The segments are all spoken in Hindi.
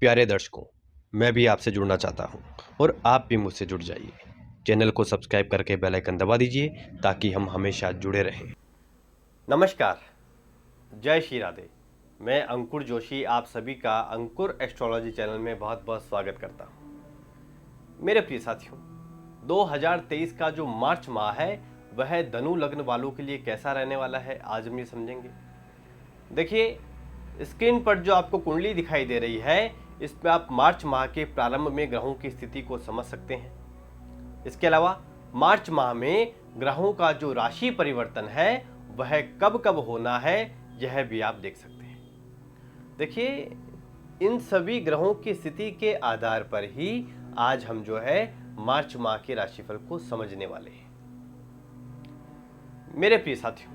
प्यारे दर्शकों, मैं भी आपसे जुड़ना चाहता हूं और आप भी मुझसे जुड़ जाइए। चैनल को सब्सक्राइब करके बेल आइकन दबा दीजिए ताकि हम हमेशा जुड़े रहें। नमस्कार, जय श्री राधे। मैं अंकुर जोशी आप सभी का अंकुर एस्ट्रोलॉजी चैनल में बहुत बहुत स्वागत करता हूं। मेरे प्रिय साथियों, 2023 का जो मार्च माह है वह धनु लग्न वालों के लिए कैसा रहने वाला है, आज हम ये समझेंगे। देखिए, स्क्रीन पर जो आपको कुंडली दिखाई दे रही है, इसमें आप मार्च माह के प्रारंभ में ग्रहों की स्थिति को समझ सकते हैं। इसके अलावा मार्च माह में ग्रहों का जो राशि परिवर्तन है वह कब कब होना है, यह भी आप देख सकते हैं। देखिए, इन सभी ग्रहों की स्थिति के आधार पर ही आज हम जो है मार्च माह के राशिफल को समझने वाले हैं। मेरे प्रिय साथियों,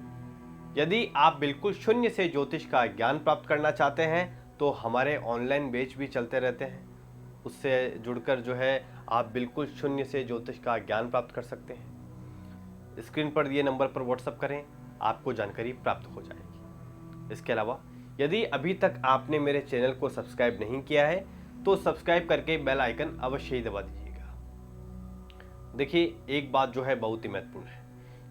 यदि आप बिल्कुल शून्य से ज्योतिष का ज्ञान प्राप्त करना चाहते हैं तो हमारे ऑनलाइन बैच भी चलते रहते हैं। उससे जुड़कर जो है आप बिल्कुल शून्य से ज्योतिष का ज्ञान प्राप्त कर सकते हैं। स्क्रीन पर दिए नंबर पर व्हाट्सएप करें, आपको जानकारी प्राप्त हो जाएगी। इसके अलावा यदि अभी तक आपने मेरे चैनल को सब्सक्राइब नहीं किया है तो सब्सक्राइब करके बेल आइकन अवश्य ही दबा दीजिएगा। देखिए, एक बात जो है बहुत ही महत्वपूर्ण है।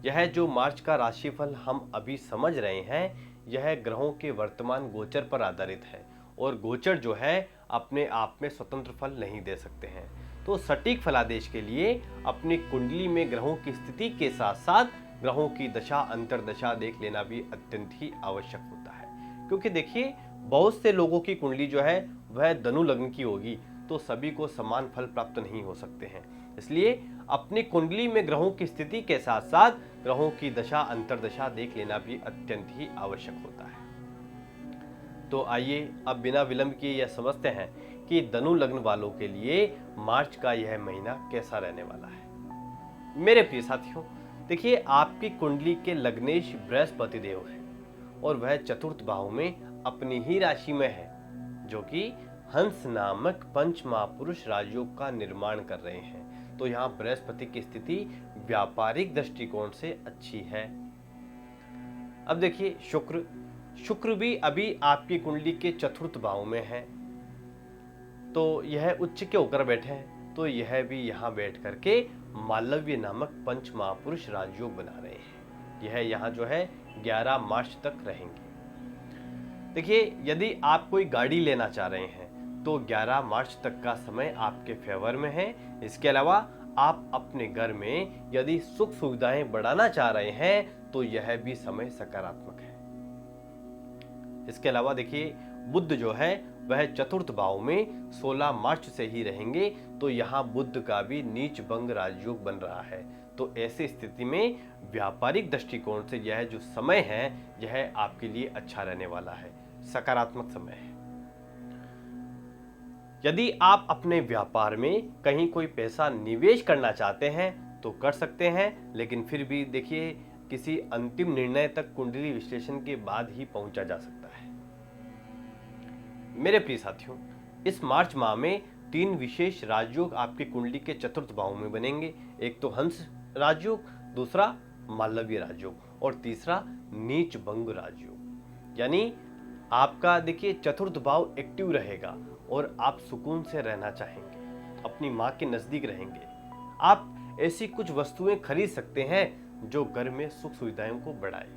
यह जो मार्च का राशिफल हम अभी समझ रहे हैं, यह ग्रहों के वर्तमान गोचर पर आधारित है और गोचर जो है अपने आप में स्वतंत्र फल नहीं दे सकते हैं। तो सटीक फलादेश के लिए अपनी कुंडली में ग्रहों की स्थिति के साथ साथ ग्रहों की दशा अंतर्दशा देख लेना भी अत्यंत ही आवश्यक होता है। क्योंकि देखिए, बहुत से लोगों की कुंडली जो है वह धनु लग्न की होगी, तो सभी को समान फल प्राप्त नहीं हो सकते हैं। इसलिए अपनी कुंडली में ग्रहों की स्थिति के साथ साथ ग्रहों की दशा अंतर्दशा देख लेना भी अत्यंत ही आवश्यक होता है। तो आइए अब बिना विलंब किए यह समझते हैं कि धनु लग्न वालों के लिए मार्च का यह महीना कैसा रहने वाला है। मेरे प्रिय साथियों, देखिए, आपकी कुंडली के लग्नेश बृहस्पति देव है और वह चतुर्थ भाव में अपनी ही राशि में है, जो कि हंस नामक पंच महापुरुष राजयोग का निर्माण कर रहे हैं। तो यहाँ बृहस्पति की स्थिति व्यापारिक दृष्टिकोण से अच्छी है। अब देखिए, शुक्र भी अभी आपकी कुंडली के चतुर्थ भाव में है, तो यह उच्च के होकर बैठे हैं। तो यह भी यहाँ बैठ करके मालव्य नामक पंच महापुरुष राजयोग बना रहे हैं। यह यहाँ जो है 11 मार्च तक रहेंगे। देखिए, यदि आप कोई गाड़ी लेना चाह रहे हैं तो 11 मार्च तक का समय आपके फेवर में है। इसके अलावा आप अपने घर में यदि सुख सुविधाएं बढ़ाना चाह रहे हैं तो यह भी समय सकारात्मक है। इसके अलावा देखिए, बुध जो है वह चतुर्थ भाव में 16 मार्च से ही रहेंगे, तो यहाँ बुध का भी नीच भंग राजयोग बन रहा है। तो ऐसी स्थिति में व्यापारिक दृष्टिकोण से यह जो समय है यह आपके लिए अच्छा रहने वाला है, सकारात्मक समय है। यदि आप अपने व्यापार में कहीं कोई पैसा निवेश करना चाहते हैं तो कर सकते हैं, लेकिन फिर भी देखिए, किसी अंतिम निर्णय तक कुंडली विश्लेषण के बाद ही पहुंचा जा सकता है। मेरे प्रिय साथियों, इस मार्च माह में 3 विशेष राजयोग आपकी कुंडली के चतुर्थ भाव में बनेंगे। एक तो हंस राजयोग, दूसरा मालव्य राजयोग और तीसरा नीच भंग राजयोग। यानी आपका देखिए चतुर्थ भाव एक्टिव रहेगा और आप सुकून से रहना चाहेंगे, अपनी माँ के नजदीक रहेंगे। आप ऐसी कुछ वस्तुएं खरीद सकते हैं जो घर में सुख सुविधाओं को बढ़ाए।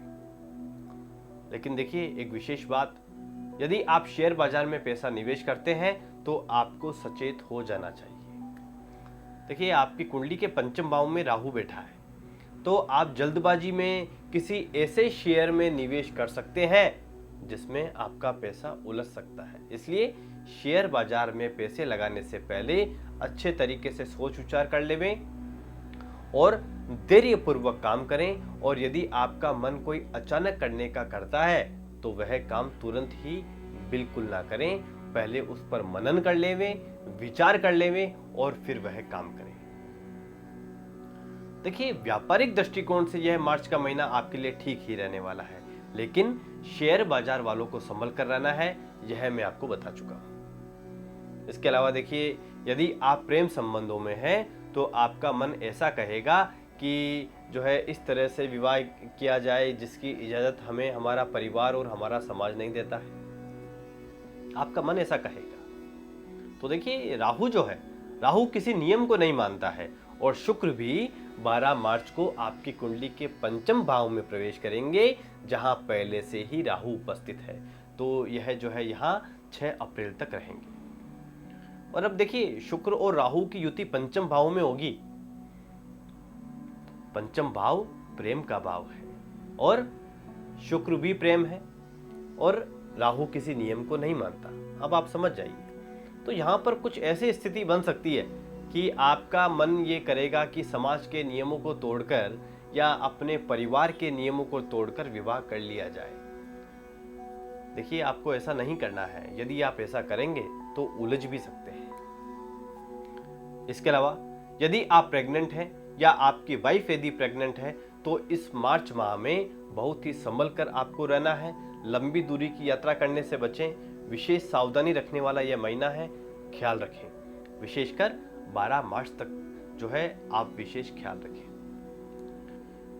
लेकिन देखिए, एक विशेष बात, यदि आप शेयर बाजार में पैसा निवेश करते हैं तो आपको सचेत हो जाना चाहिए। देखिए, आपकी कुंडली के पंचम भाव में राहु बैठा है, तो आप जल्दबाजी में किसी ऐसे शेयर में निवेश कर सकते हैं जिसमें आपका पैसा उलझ सकता है। इसलिए शेयर बाजार में पैसे लगाने से पहले अच्छे तरीके से सोच विचार कर लें और धैर्यपूर्वक काम करें। और यदि आपका मन कोई अचानक करने का करता है तो वह काम तुरंत ही बिल्कुल ना करें, पहले उस पर मनन कर लें, विचार कर लें और फिर वह काम करें। देखिए, व्यापारिक दृष्टिकोण से यह मार्च का महीना आपके लिए ठीक ही रहने वाला है, लेकिन शेयर बाजार वालों को संभल कर रहना है, यह मैं आपको बता चुका हूं। इसके अलावा देखिए, यदि आप प्रेम संबंधों में हैं तो आपका मन ऐसा कहेगा कि जो है इस तरह से विवाह किया जाए जिसकी इजाजत हमें हमारा परिवार और हमारा समाज नहीं देता है। आपका मन ऐसा कहेगा। तो देखिए राहु जो है, राहु किसी नियम को नहीं मानता है और शुक्र भी 12 मार्च को आपकी कुंडली के पंचम भाव में प्रवेश करेंगे जहां पहले से ही राहु उपस्थित है। तो यह जो है यहाँ 6 अप्रैल तक रहेंगे। और अब देखिए शुक्र और राहु की युति पंचम भाव में होगी। पंचम भाव प्रेम का भाव है और शुक्र भी प्रेम है और राहु किसी नियम को नहीं मानता। अब आप समझ जाइए। तो यहाँ पर कुछ ऐसी स्थिति बन सकती है कि आपका मन ये करेगा कि समाज के नियमों को तोड़कर या अपने परिवार के नियमों को तोड़कर विवाह कर लिया जाए। देखिए आपको ऐसा नहीं करना है। यदि आप ऐसा करेंगे तो उलझ भी सकते हैं। इसके अलावा यदि आप प्रेग्नेंट हैं या आपकी वाइफ यदि प्रेग्नेंट है तो इस मार्च माह में बहुत ही संभल कर आपको रहना है। लंबी दूरी की यात्रा करने से बचें। विशेष सावधानी रखने वाला यह महीना है, ख्याल रखें। विशेषकर 12 मार्च तक जो है आप विशेष ख्याल रखें।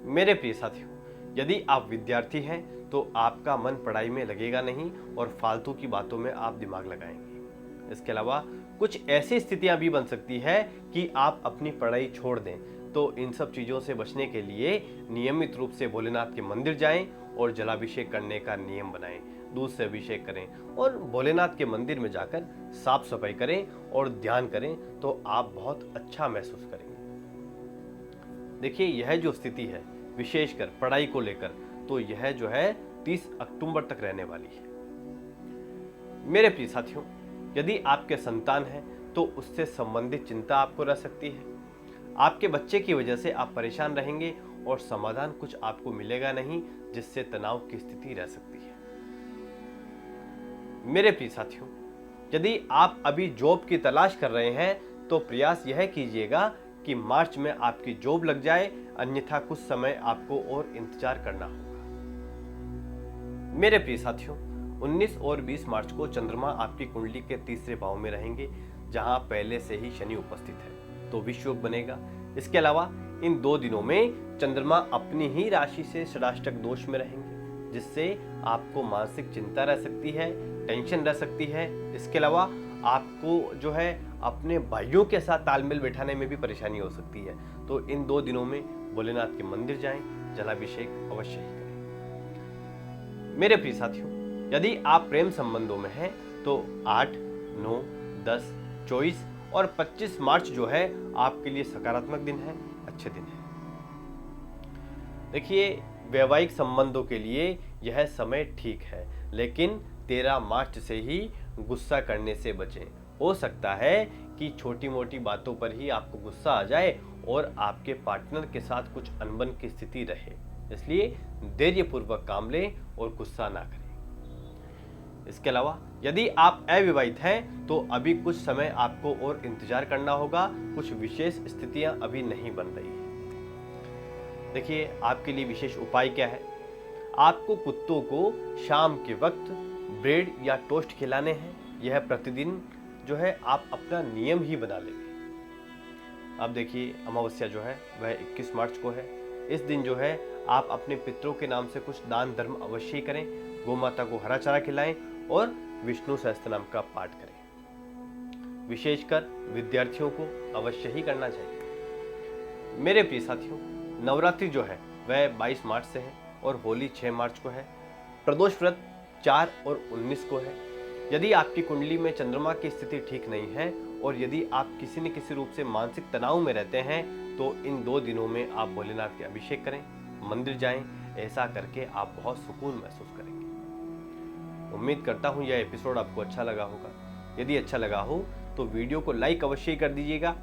मेरे प्रिय साथियों, यदि आप विद्यार्थी हैं तो आपका मन पढ़ाई में लगेगा नहीं और फालतू की बातों में आप दिमाग लगाएंगे। इसके अलावा कुछ ऐसी स्थितियां भी बन सकती है कि आप अपनी पढ़ाई छोड़ दें। तो इन सब चीज़ों से बचने के लिए नियमित रूप से भोलेनाथ के मंदिर जाएं और जलाभिषेक करने का नियम बनाएं। दूध से अभिषेक करें और भोलेनाथ के मंदिर में जाकर साफ सफाई करें और ध्यान करें तो आप बहुत अच्छा महसूस करेंगे। देखिए यह जो स्थिति है विशेषकर पढ़ाई को लेकर, तो यह जो है 30 अक्टूबर तक रहने वाली है। मेरे प्रिय साथियों, यदि आपके संतान है तो उससे संबंधित चिंता आपको रह सकती है। आपके बच्चे की वजह से आप परेशान रहेंगे और समाधान कुछ आपको मिलेगा नहीं, जिससे तनाव की स्थिति रह सकती है। मेरे प्रिय साथियों, यदि आप अभी जॉब की तलाश कर रहे हैं तो प्रयास यह कीजिएगा कि मार्च में आपकी जॉब लग जाए, अन्यथा कुछ समय आपको और इंतजार करना होगा। मेरे प्रिय साथियों, 19 और 20 मार्च को चंद्रमा आपकी कुंडली के तीसरे भाव में रहेंगे जहां पहले से ही शनि उपस्थित है, तो विश्व योग बनेगा। इसके अलावा इन 2 दिनों में चंद्रमा अपनी ही राशि से षडाष्टक दोष में रहेंगे, जिससे आपको मानसिक चिंता रह सकती है, टेंशन रह सकती है। इसके अलावा आपको जो है अपने भाइयों के साथ तालमेल बैठाने में भी परेशानी हो सकती है। तो इन 2 दिनों में भोलेनाथ के मंदिर जाएं, जलाभिषेक अवश्य ही करें। मेरे प्रिय साथियों, यदि आप प्रेम संबंधों में हैं तो 8, 9, 10, 24 और 25 मार्च जो है आपके लिए सकारात्मक दिन है, अच्छे दिन है। देखिए वैवाहिक संबंधों के लिए यह समय ठीक है, लेकिन 13 मार्च से ही गुस्सा करने से बचें। हो सकता है कि छोटी मोटी बातों पर ही आपको गुस्सा आ जाए और आपके पार्टनर के साथ कुछ अनबन की स्थिति रहे, इसलिए धैर्यपूर्वक काम लें और गुस्सा ना करें। इसके अलावा यदि आप अविवाहित हैं तो अभी कुछ समय आपको और इंतजार करना होगा, कुछ विशेष स्थितियां अभी नहीं बन रही है। देखिए आपके लिए विशेष उपाय क्या है। आपको कुत्तों को शाम के वक्त ब्रेड या टोस्ट खिलाने हैं। यह प्रतिदिन जो है आप अपना नियम ही बना लेंगे। अब देखिए अमावस्या जो है वह 21 मार्च को है। इस दिन जो है आप अपने पितरों के नाम से कुछ दान धर्म अवश्य ही करें। गौ माता को हरा चारा खिलाएं और विष्णु सहस्त्रनाम का पाठ करें। विशेषकर विद्यार्थियों को अवश्य ही करना चाहिए। मेरे प्रिय साथियों, नवरात्रि जो है वह 22 मार्च से है और होली 6 मार्च को है। प्रदोष व्रत 4 और 19 को है। यदि आपकी कुंडली में चंद्रमा की स्थिति ठीक नहीं है और यदि आप किसी न किसी रूप से मानसिक तनाव में रहते हैं तो इन 2 दिनों में आप भोलेनाथ के अभिषेक करें, मंदिर जाएं। ऐसा करके आप बहुत सुकून महसूस करेंगे। उम्मीद करता हूं यह एपिसोड आपको अच्छा लगा होगा। यदि अच्छा लगा हो तो वीडियो को लाइक अवश्य ही कर दीजिएगा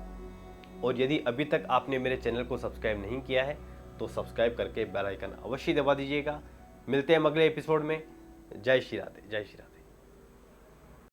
और यदि अभी तक आपने मेरे चैनल को सब्सक्राइब नहीं किया है तो सब्सक्राइब करके बेल आइकन अवश्य दबा दीजिएगा। मिलते हैं अगले एपिसोड में। जय श्री राधे, जय श्री राधे।